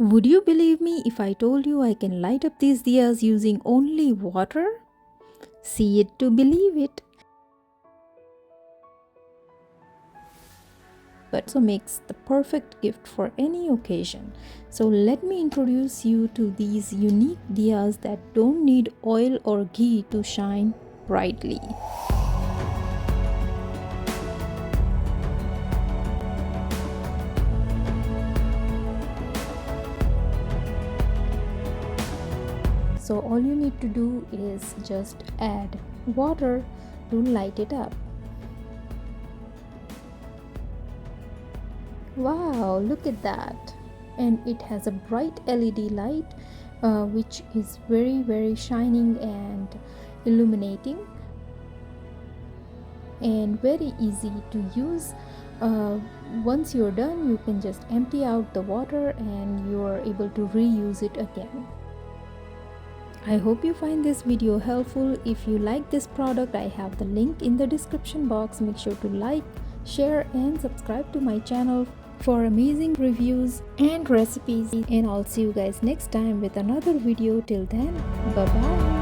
Would you believe me if I told you I can light up these diyas using only water? See it to believe it. But also makes the perfect gift for any occasion. So let me introduce you to these unique diyas that don't need oil or ghee to shine brightly. So all you need to do is just add water to light it up. Wow, look at that. And it has a bright LED light which is very shining and illuminating and very easy to use. Once you're done, you can just empty out the water and you are able to reuse it again. I hope you find this video helpful. If you like this product, I have the link in the description box. Make sure to like, share and subscribe to my channel for amazing reviews and recipes, and I'll see you guys next time with another video. Till then, bye bye.